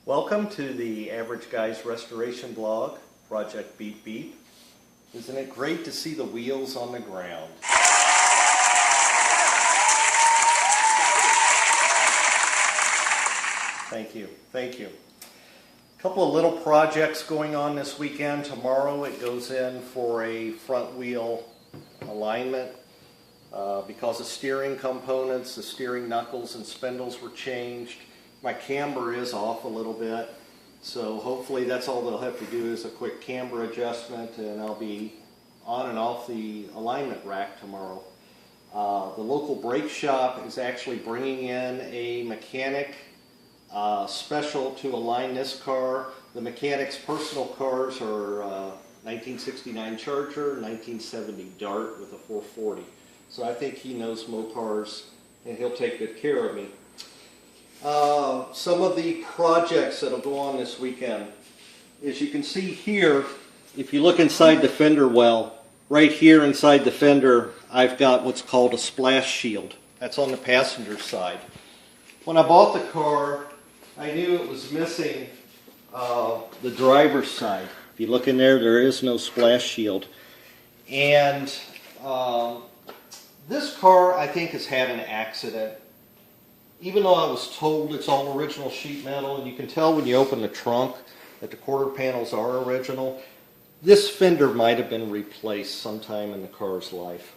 Welcome to the Average Guy's Restoration Blog, Project BeepBeep. Isn't it great to see the wheels on the ground? Thank you, thank you. A couple of little projects going on this weekend. Tomorrow it goes in for a front wheel alignment. Because of steering components, the steering knuckles and spindles were changed. My camber is off a little bit, so hopefully that's all they'll have to do is a quick camber adjustment, and I'll be on and off the alignment rack tomorrow. The local brake shop is actually bringing in a mechanic special to align this car. The mechanic's personal cars are 1969 Charger, 1970 Dart with a 440. So I think he knows Mopars and he'll take good care of me. Some of the projects that'll go on this weekend. As you can see here, if you look inside the fender well, right here inside the fender, I've got what's called a splash shield. That's on the passenger side. When I bought the car, I knew it was missing the driver's side. If you look in there, there is no splash shield. And this car, I think, has had an accident. Even though I was told it's all original sheet metal, and you can tell when you open the trunk that the quarter panels are original, this fender might have been replaced sometime in the car's life.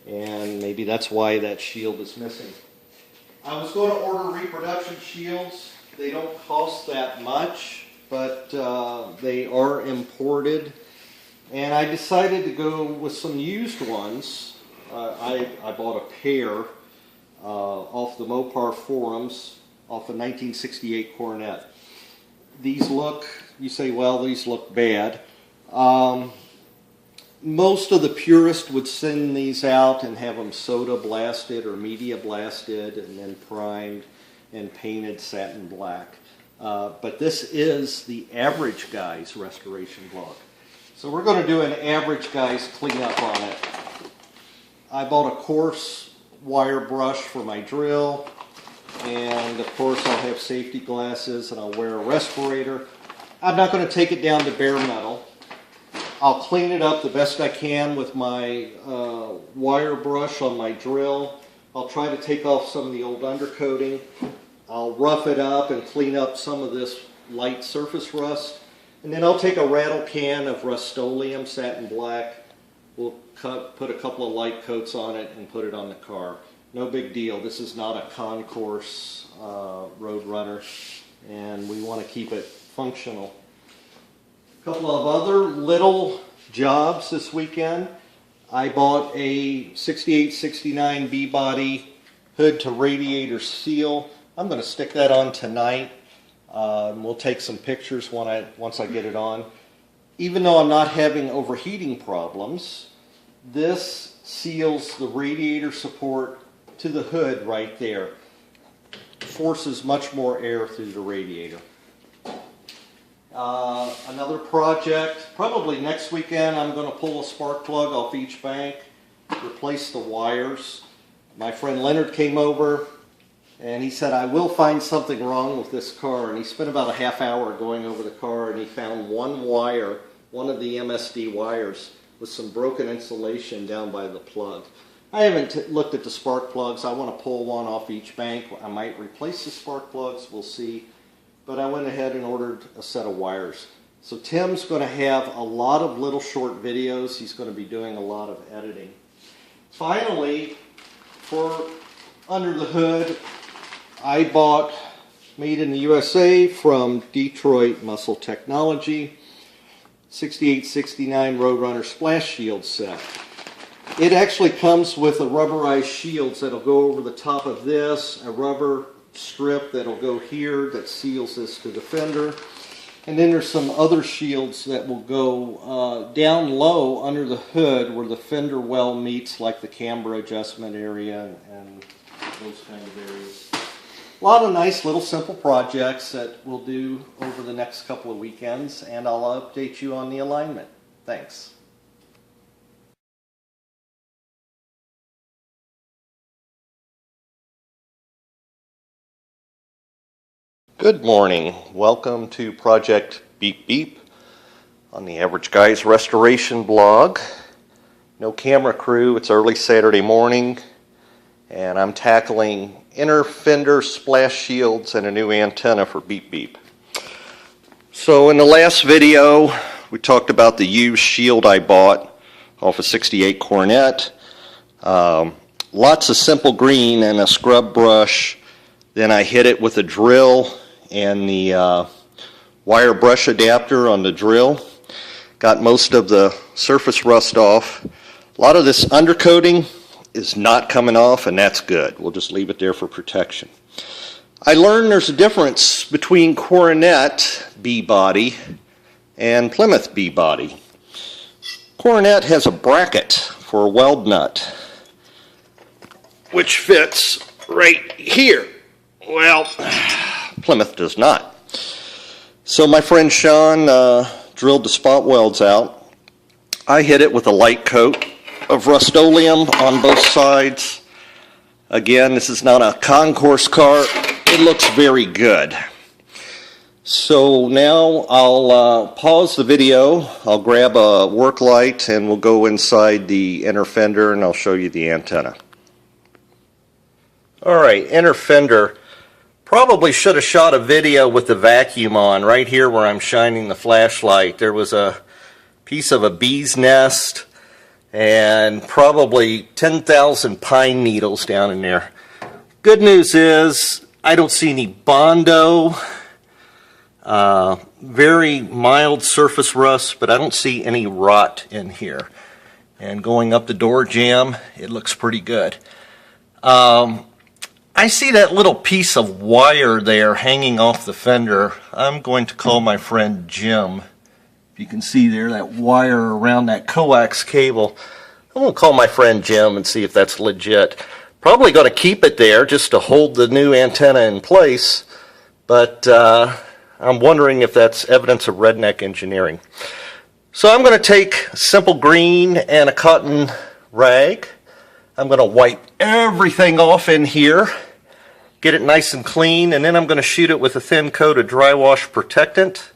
And maybe that's why that shield is missing. I was going to order reproduction shields. They don't cost that much, but they are imported. And I decided to go with some used ones. I bought a pair off the MOPAR forums, off a 1968 Coronet. These look, you say, well, these look bad. Most of the purists would send these out and have them soda blasted or media blasted and then primed and painted satin black. But this is the Average Guy's Restoration Blog. So we're going to do an Average Guy's cleanup on it. I bought a coarse wire brush for my drill, and of course I'll have safety glasses and I'll wear a respirator. I'm not going to take it down to bare metal. I'll clean it up the best I can with my wire brush on my drill. I'll try to take off some of the old undercoating. I'll rough it up and clean up some of this light surface rust. And then I'll take a rattle can of Rust-Oleum satin black. We'll put a couple of light coats on it and put it on the car. No big deal. This is not a concourse RoadRunner, and we want to keep it functional. A couple of other little jobs this weekend. I bought a 68-69 B-body hood to radiator seal. I'm going to stick that on tonight. We'll take some pictures once I get it on. Even though I'm not having overheating problems, this seals the radiator support to the hood right there. Forces much more air through the radiator. Another project, probably next weekend, I'm going to pull a spark plug off each bank, replace the wires. My friend Leonard came over and he said, I will find something wrong with this car. And he spent about a half hour going over the car and he found one wire, one of the MSD wires, with some broken insulation down by the plug. I haven't looked at the spark plugs. I want to pull one off each bank. I might replace the spark plugs, we'll see. But I went ahead and ordered a set of wires. So Tim's going to have a lot of little short videos. He's going to be doing a lot of editing. Finally, for under the hood, I bought, made in the USA from Detroit Muscle Technology, 68-69 RoadRunner Splash Shield set. It actually comes with a rubberized shields that'll go over the top of this, a rubber strip that'll go here that seals this to the fender, and then there's some other shields that will go down low under the hood where the fender well meets, like the camber adjustment area and those kind of areas. A lot of nice little simple projects that we'll do over the next couple of weekends, and I'll update you on the alignment. Thanks. Good morning. Welcome to Project BeepBeep on the Average Guy's Restoration blog. No camera crew, it's early Saturday morning, and I'm tackling inner fender splash shields and a new antenna for BeepBeep. So in the last video, we talked about the used shield I bought off a 68 Coronet. Lots of simple green and a scrub brush. Then I hit it with a drill and the wire brush adapter on the drill. Got most of the surface rust off. A lot of this undercoating is not coming off, and that's good. We'll just leave it there for protection. I learned there's a difference between Coronet B body and Plymouth B body. Coronet has a bracket for a weld nut, which fits right here. Well, Plymouth does not. So my friend Sean drilled the spot welds out. I hit it with a light coat of Rust-Oleum on both sides. Again, this is not a concourse car. It looks very good. So now I'll pause the video. I'll grab a work light and we'll go inside the inner fender and I'll show you the antenna. Alright, inner fender. Probably should have shot a video with the vacuum on right here where I'm shining the flashlight. There was a piece of a bee's nest and probably 10,000 pine needles down in there. Good news is I don't see any Bondo. Very mild surface rust, but I don't see any rot in here. And going up the door jamb, it looks pretty good. I see that little piece of wire there hanging off the fender. I'm going to call my friend Jim. If you can see there, that wire around that coax cable. I'm going to call my friend Jim and see if that's legit. Probably going to keep it there just to hold the new antenna in place, but I'm wondering if that's evidence of redneck engineering. So I'm going to take simple green and a cotton rag. I'm going to wipe everything off in here, get it nice and clean, and then I'm going to shoot it with a thin coat of dry wash protectant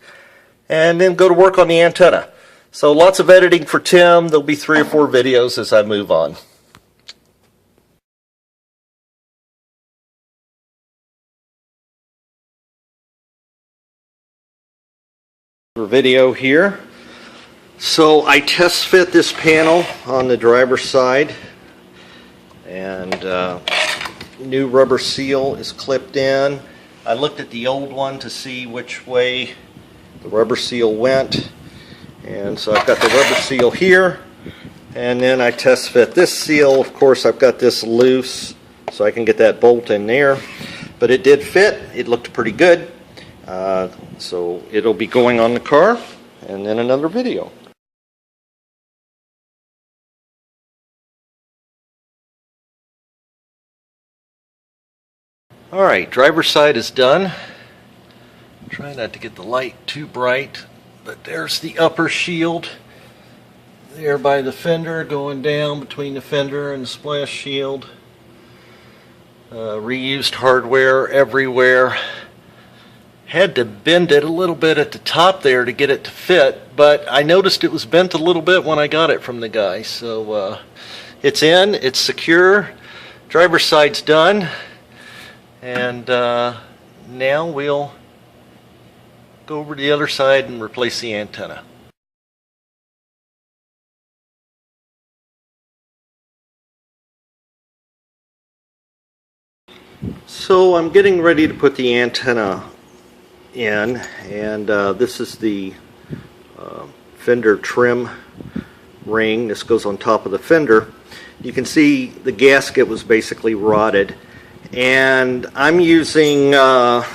and then go to work on the antenna. So lots of editing for Tim. There'll be 3 or 4 videos as I move on. Video here. So I test fit this panel on the driver's side, and new rubber seal is clipped in. I looked at the old one to see which way the rubber seal went, and so I've got the rubber seal here, and then I test fit this seal. Of course I've got this loose so I can get that bolt in there, but it did fit. It looked pretty good. So it'll be going on the car and then another video. Alright, driver's side is done. Try not to get the light too bright, but there's the upper shield there by the fender, going down between the fender and the splash shield. Reused hardware everywhere. Had to bend it a little bit at the top there to get it to fit, but I noticed it was bent a little bit when I got it from the guy. So it's in, it's secure, driver's side's done, and now we'll go over to the other side and replace the antenna. So I'm getting ready to put the antenna in, and this is the fender trim ring. This goes on top of the fender. You can see the gasket was basically rotted, and I'm using a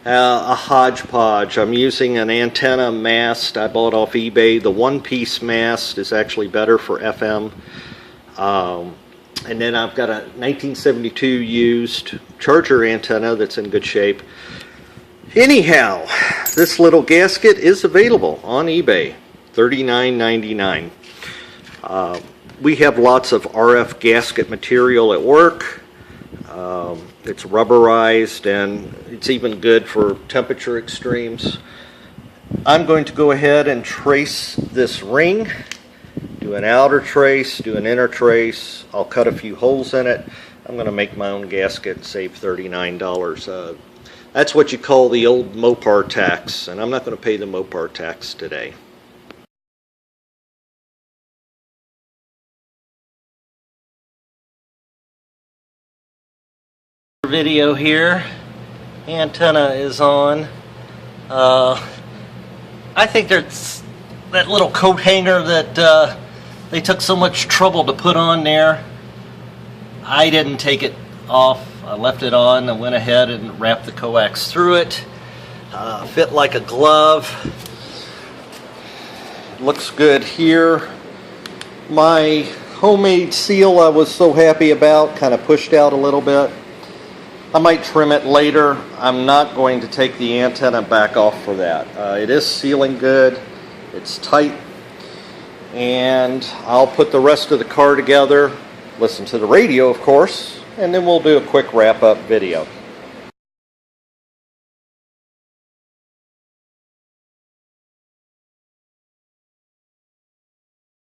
hodgepodge. I'm using an antenna mast I bought off eBay. The one-piece mast is actually better for FM. And then I've got a 1972 used charger antenna that's in good shape. Anyhow, this little gasket is available on eBay, $39.99. We have lots of RF gasket material at work. It's rubberized, and it's even good for temperature extremes. I'm going to go ahead and trace this ring, do an outer trace, do an inner trace. I'll cut a few holes in it. I'm going to make my own gasket and save $39. That's what you call the old MOPAR tax, and I'm not going to pay the MOPAR tax today. Video here. Antenna is on. I think there's that little coat hanger that they took so much trouble to put on there. I didn't take it off. I left it on and went ahead and wrapped the coax through it. Fit like a glove. Looks good here. My homemade seal I was so happy about kind of pushed out a little bit. I might trim it later. I'm not going to take the antenna back off for that. It is sealing good. It's tight. And I'll put the rest of the car together, listen to the radio of course, and then we'll do a quick wrap-up video.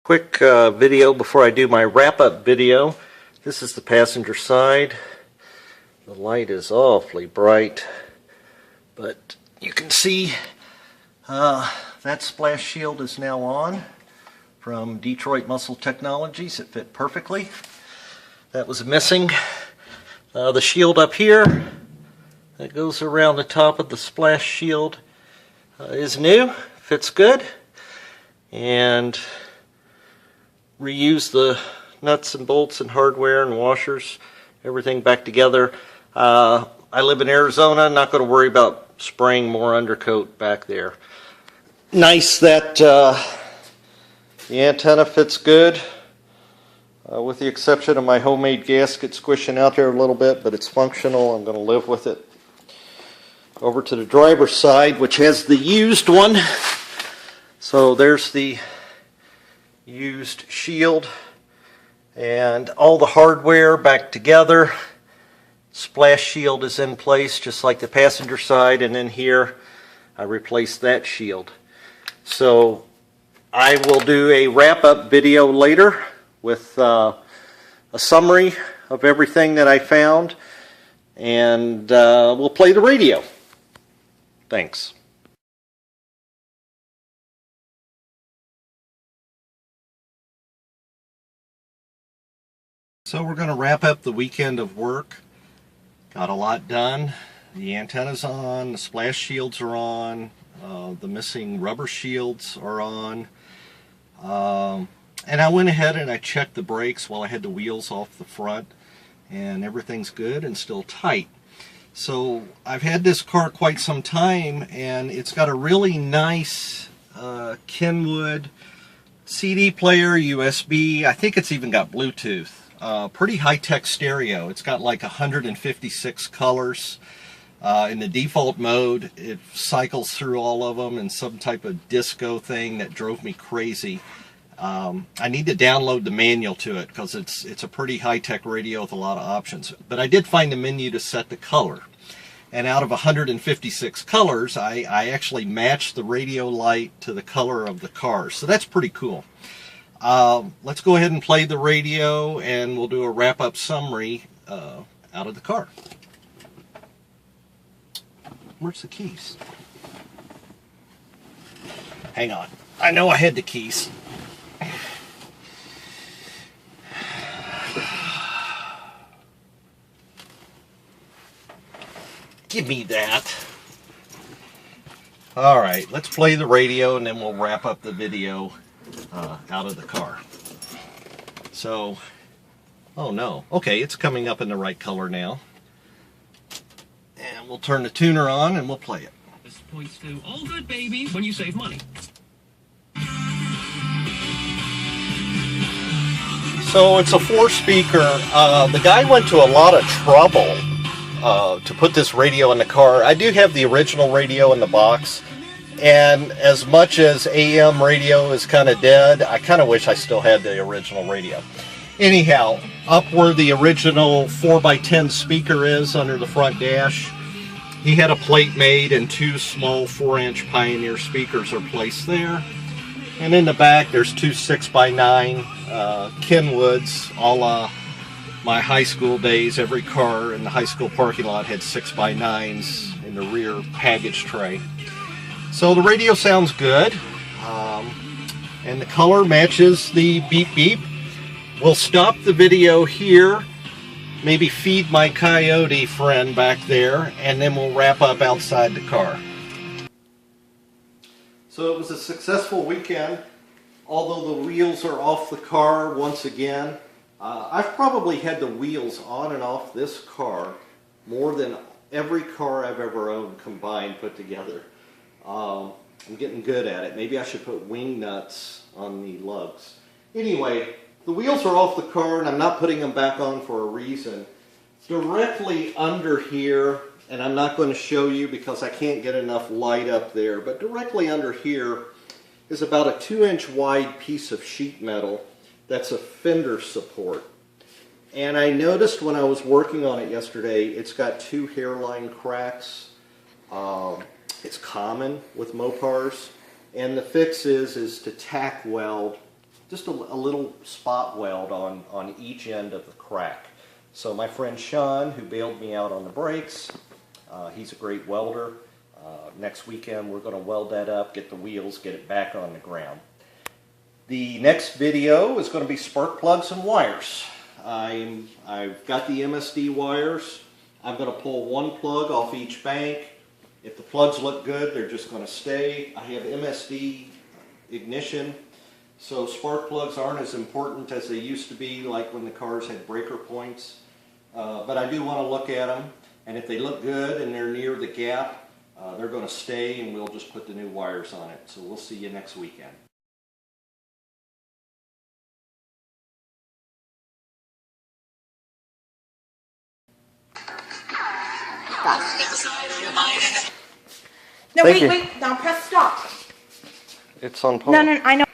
Quick video before I do my wrap-up video. This is the passenger side. The light is awfully bright, but you can see that splash shield is now on from Detroit Muscle Technologies. It fit perfectly. That was missing. The shield up here that goes around the top of the splash shield is new, fits good, and reuse the nuts and bolts and hardware and washers, everything back together. I live in Arizona, not going to worry about spraying more undercoat back there. Nice that the antenna fits good, with the exception of my homemade gasket squishing out there a little bit, but it's functional. I'm going to live with it. Over to the driver's side, which has the used one. So there's the used shield and all the hardware back together. Splash shield is in place just like the passenger side, and then here I replaced that shield. So I will do a wrap-up video later with a summary of everything that I found, and we'll play the radio. Thanks. So we're going to wrap up the weekend of work. Got a lot done. The antenna's on, the splash shields are on, the missing rubber shields are on. And I went ahead and I checked the brakes while I had the wheels off the front, and everything's good and still tight. So I've had this car quite some time, and it's got a really nice Kenwood CD player, USB. I think it's even got Bluetooth. Pretty high-tech stereo. It's got like 156 colors. In the default mode, it cycles through all of them in some type of disco thing that drove me crazy. I need to download the manual to it because it's a pretty high-tech radio with a lot of options. But I did find a menu to set the color. And out of 156 colors, I actually matched the radio light to the color of the car. So that's pretty cool. Let's go ahead and play the radio, and we'll do a wrap-up summary out of the car. Where's the keys? Hang on. I know I had the keys. Give me that. Alright, let's play the radio, and then we'll wrap up the video out of the car. So, oh no. Okay, it's coming up in the right color now. And we'll turn the tuner on and we'll play it. This points to all good, baby, when you save money. So it's a 4-speaker. The guy went to a lot of trouble to put this radio in the car. I do have the original radio in the box, and as much as AM radio is kind of dead, I kind of wish I still had the original radio. Anyhow, up where the original 4x10 speaker is under the front dash, he had a plate made and two small 4-inch Pioneer speakers are placed there. And in the back there's two 6x9 Kenwoods, a la my high school days. Every car in the high school parking lot had 6x9s in the rear package tray. So the radio sounds good, and the color matches the BeepBeep. We'll stop the video here, maybe feed my coyote friend back there, and then we'll wrap up outside the car. So it was a successful weekend, although the wheels are off the car once again. I've probably had the wheels on and off this car more than every car I've ever owned combined put together. I'm getting good at it. Maybe I should put wing nuts on the lugs. Anyway, the wheels are off the car and I'm not putting them back on for a reason. Directly under here, and I'm not going to show you because I can't get enough light up there, but directly under here is about a 2-inch wide piece of sheet metal that's a fender support. And I noticed when I was working on it yesterday, it's got 2 hairline cracks. It's common with Mopars, and the fix is to tack weld, just a little spot weld on each end of the crack. So my friend Sean, who bailed me out on the brakes, he's a great welder. Next weekend we're going to weld that up, get the wheels, get it back on the ground. The next video is going to be spark plugs and wires. I've got the MSD wires. I'm going to pull one plug off each bank. If the plugs look good, they're just going to stay. I have MSD ignition, so spark plugs aren't as important as they used to be, like when the cars had breaker points. But I do want to look at them, and if they look good and they're near the gap, they're going to stay, and we'll just put the new wires on it. So we'll see you next weekend. No, Thank you. wait, now press stop. It's on pause. No, I know.